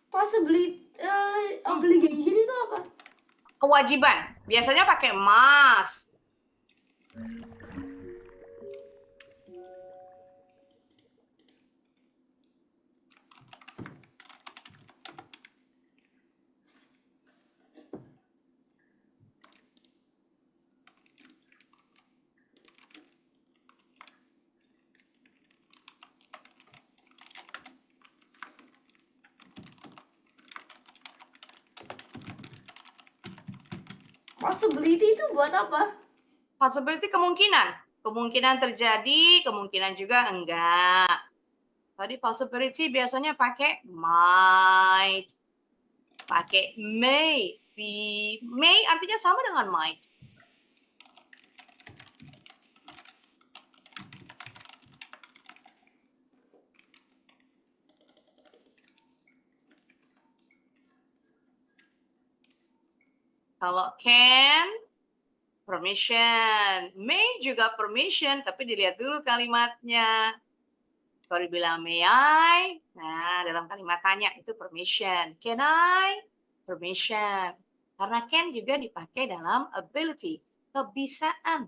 Possibility, obligation itu apa? Kewajiban. Biasanya pakai must. Possibility itu buat apa? Possibility kemungkinan. Kemungkinan terjadi, kemungkinan juga enggak. Tadi possibility biasanya pakai might. Pakai may. May artinya sama dengan might. Kalau can, permission. May juga permission, tapi dilihat dulu kalimatnya. Kalau dibilang may I, nah dalam kalimat tanya itu permission. Can I? Permission. Karena can juga dipakai dalam ability, kebisaan.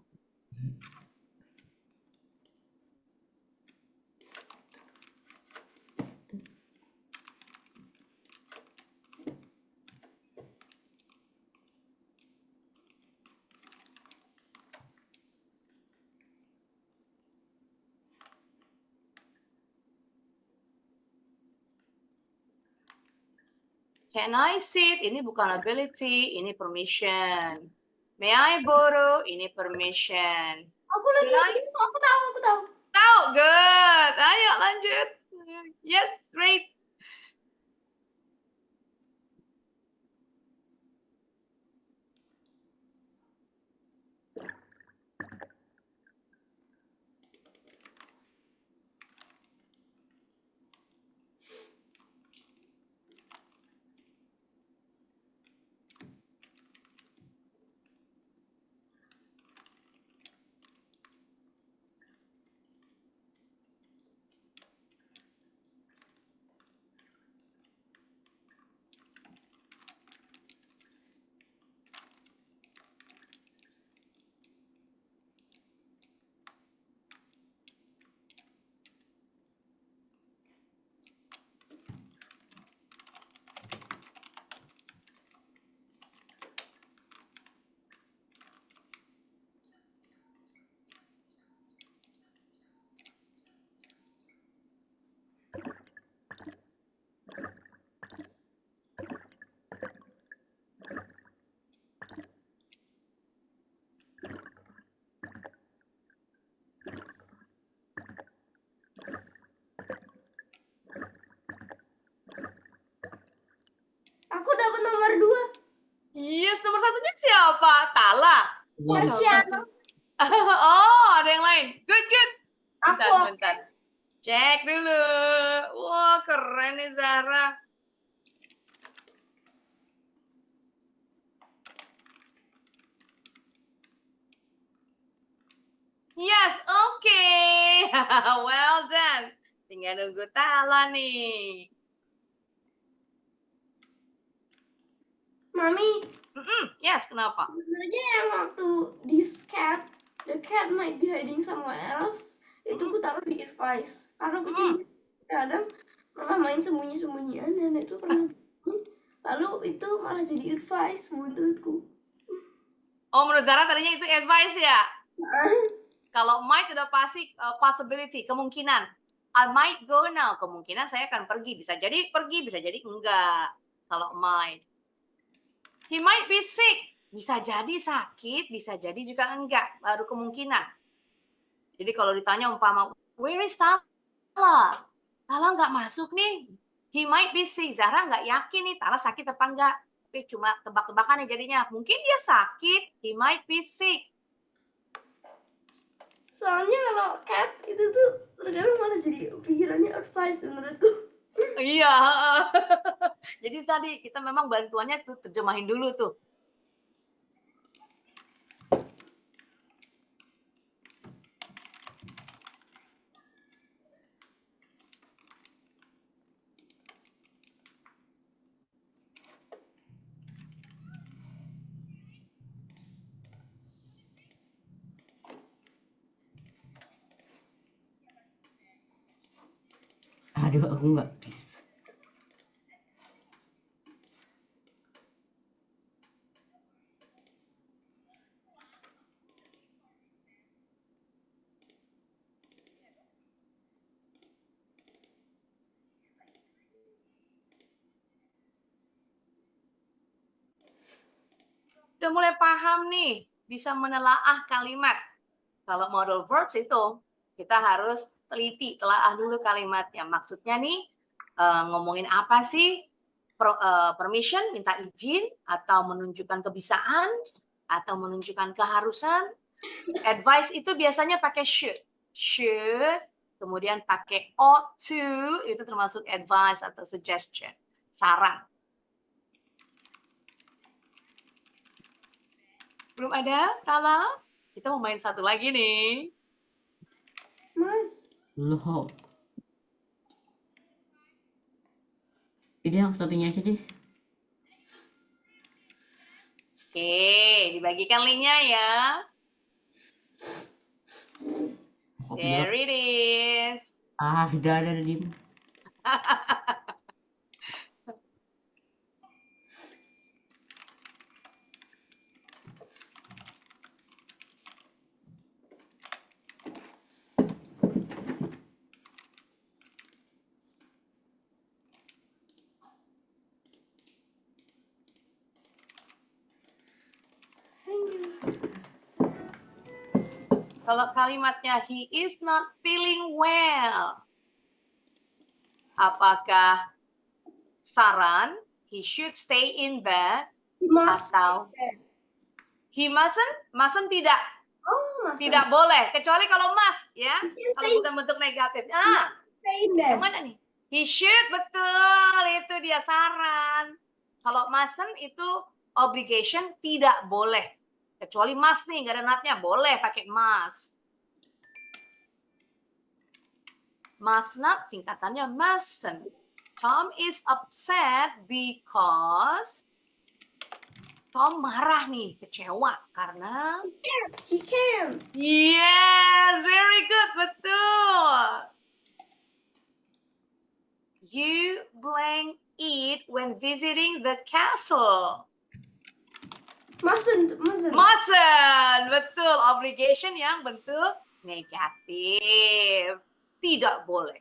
Can I sit? Ini bukan ability, ini permission. May I borrow? Ini permission. Aku lagi, aku tahu. Tahu, good. Ayo lanjut. Yes, great. One. Marciano. Oh, ada yang lain. Good, good. Aku Bentar, bentar. Cek dulu. Wah, keren nih Zara. Yes, oke. Well done. Tinggal nunggu Tala nih. Mami, Yes, kenapa? sebenarnya yang waktu this cat, the cat might be hiding somewhere else, itu ku taruh di advice. Karena kucing kadang malah main sembunyi-sembunyian dan itu pernah. Lalu itu malah jadi advice menurutku. Oh, menurut Zara tadinya itu advice ya? Kalau might udah pasti possibility, kemungkinan. I might go now, kemungkinan saya akan pergi. Bisa jadi pergi, bisa jadi enggak. Kalau might. He might be sick. Bisa jadi sakit, bisa jadi juga enggak. Baru kemungkinan. Jadi kalau ditanya umpama, where is Tala? Tala nggak masuk nih. He might be sick. Zara nggak yakin nih Tala sakit apa enggak. Tapi cuma tebak-tebakan nih jadinya. Mungkin dia sakit. He might be sick. Soalnya kalau cat itu tuh terkadang malah jadi pikirannya advice menurutku. Iya. Jadi tadi kita memang bantuannya tuh terjemahin dulu tuh. Aduh, aku nggak bisa. Udah mulai paham nih, bisa menelaah kalimat. Kalau modal verbs itu kita harus teliti, telaah dulu kalimatnya. Maksudnya nih ngomongin apa sih? Permission, minta izin, atau menunjukkan kebisaan, atau menunjukkan keharusan. Advice itu biasanya pakai should, kemudian pakai ought to, itu termasuk advice atau suggestion, saran. Belum ada, Tala? Kita mau main satu lagi nih. Mas, Loh. Ini yang satunya aja deh. Oke, dibagikan linknya ya. Kok There it is. ada di. Kalau kalimatnya he is not feeling well. Apakah saran he should stay in bed Mas. atau he mustn't tidak. Oh, mas. Tidak boleh, kecuali kalau must ya. He Kalau say- bukan bentuk negatif. Stay in bed. Yang mana nih? He should, betul. Itu dia saran. Kalau mustn't itu obligation, tidak boleh. Kecuali must nih, nggak ada natnya. Boleh pakai must. Must not, singkatannya mustn't. Tom is upset because Tom marah nih, kecewa. Karena He can. yes, very good, betul. You blank it when visiting the castle. Mustn't. Mustn't, betul. Obligation yang bentuk negatif. Tidak boleh.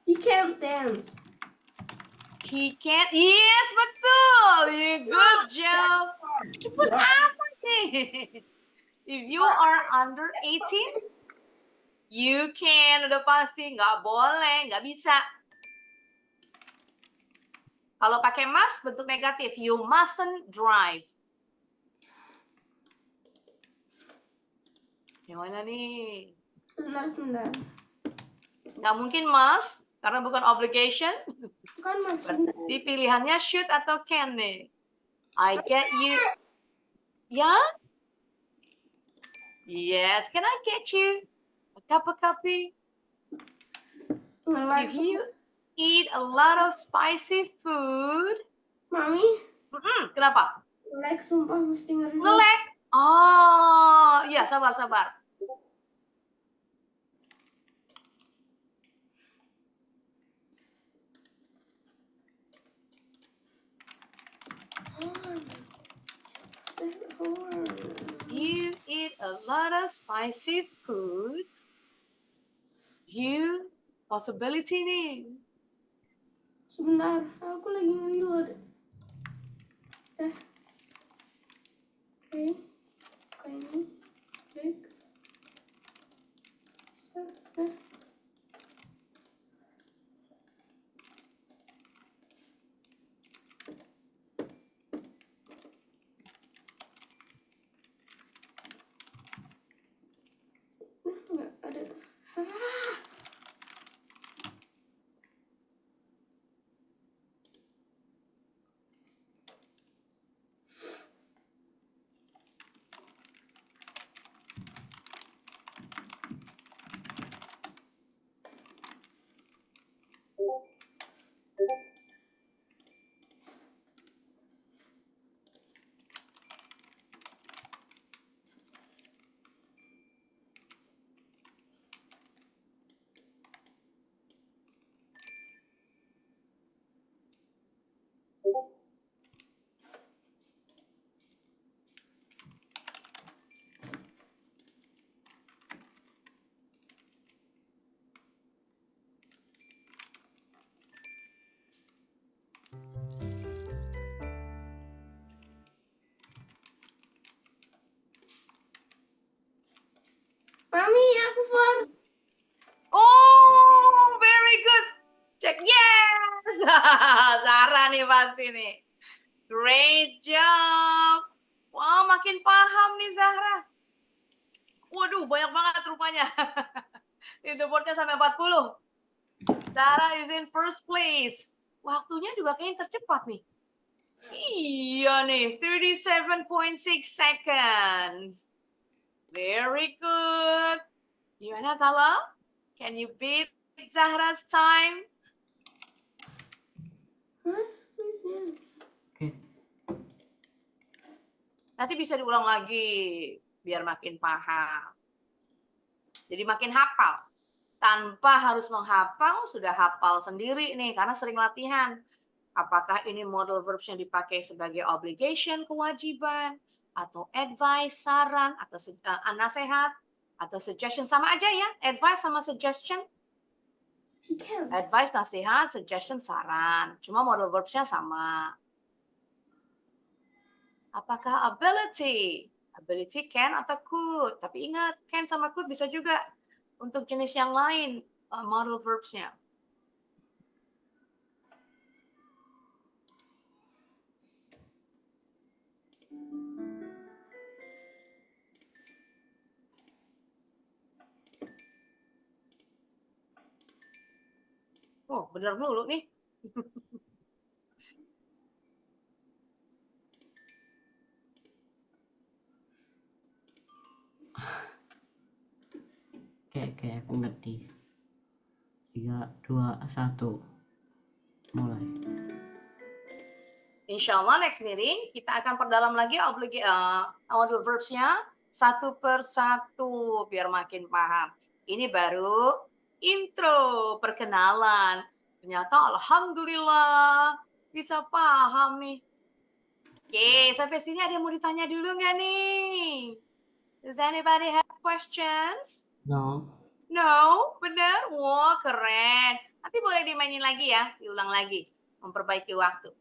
He can't dance. He can't. Yes, betul. Good job. Cepet apa nih? If you are under 18, you can. Udah pasti. Nggak boleh. Nggak bisa. Kalau pakai must, bentuk negatif. You mustn't drive. Yang mana nih? Sebentar. Nggak mungkin must, karena bukan obligation. Bukan Mas. Berarti pilihannya should atau can nih. I get you. Ya? Yes, can I get you a cup of coffee? If you eat a lot of spicy food. Mami, Kenapa? like sumpah mesti ngeri. Nge-lag. Oh, iya sabar. You eat a lot of spicy food. You possibility nih. Sebentar, aku lagi nge-reload. Oke. Ini. Break. Nggak ada. Mami, aku first. Oh, very good. Check. Yes. Zara nih pasti nih. Great job. Wah, makin paham nih Zahra. Waduh, banyak banget rupanya. Leaderboardnya sampai 40. Zahra is in first place. Waktunya juga kayaknya tercepat nih. Iya nih, 37.6 seconds. Very good. Gimana Tala? Can you beat Zahra's time? Mas, please. Oke. Nanti bisa diulang lagi biar makin paham. Jadi makin hafal. Tanpa harus menghafal, sudah hafal sendiri nih karena sering latihan. Apakah ini modal verbs yang dipakai sebagai obligation, kewajiban, atau advice, saran, atau nasihat, atau suggestion. Sama aja ya, advice sama suggestion. He can. Advice, nasihat, suggestion, saran. Cuma modal verbs-nya sama. Apakah ability? Ability can atau could. Tapi ingat, can sama could bisa juga untuk jenis yang lain modal verbs-nya. Oh, benar mulu nih. Oke, aku ngerti. 3, 2, 1. Mulai. Insya Allah next meeting kita akan perdalam lagi modal verbs-nya satu per satu biar makin paham. Ini baru intro, perkenalan. Ternyata alhamdulillah bisa paham nih. Oke, sampai sini ada yang mau ditanya dulu nggak nih? Does anybody have questions? No. No, benar? Wah, keren. Nanti boleh dimainin lagi ya, diulang lagi, memperbaiki waktu.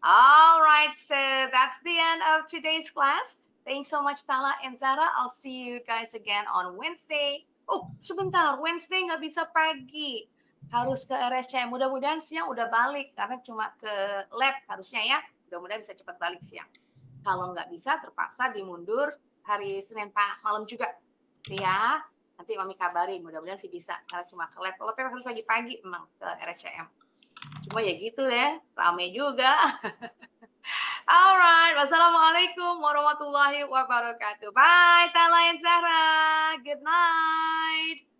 Alright, so that's the end of today's class. Thanks so much Tala and Zara. I'll see you guys again on Wednesday. Oh, sebentar, Wednesday nggak bisa pagi. Harus ke RSCM. Mudah-mudahan siang udah balik, karena cuma ke lab harusnya ya. Mudah-mudahan bisa cepat balik siang. Kalau nggak bisa, terpaksa dimundur hari Senin malam juga. Ya, nanti Mami kabarin, mudah-mudahan sih bisa, karena cuma ke lab. Kalau harus pagi-pagi emang ke RSCM. Cuma ya gitu deh, rame juga. Alright, wassalamualaikum warahmatullahi wabarakatuh. Bye, Tala and Zahra. Good night.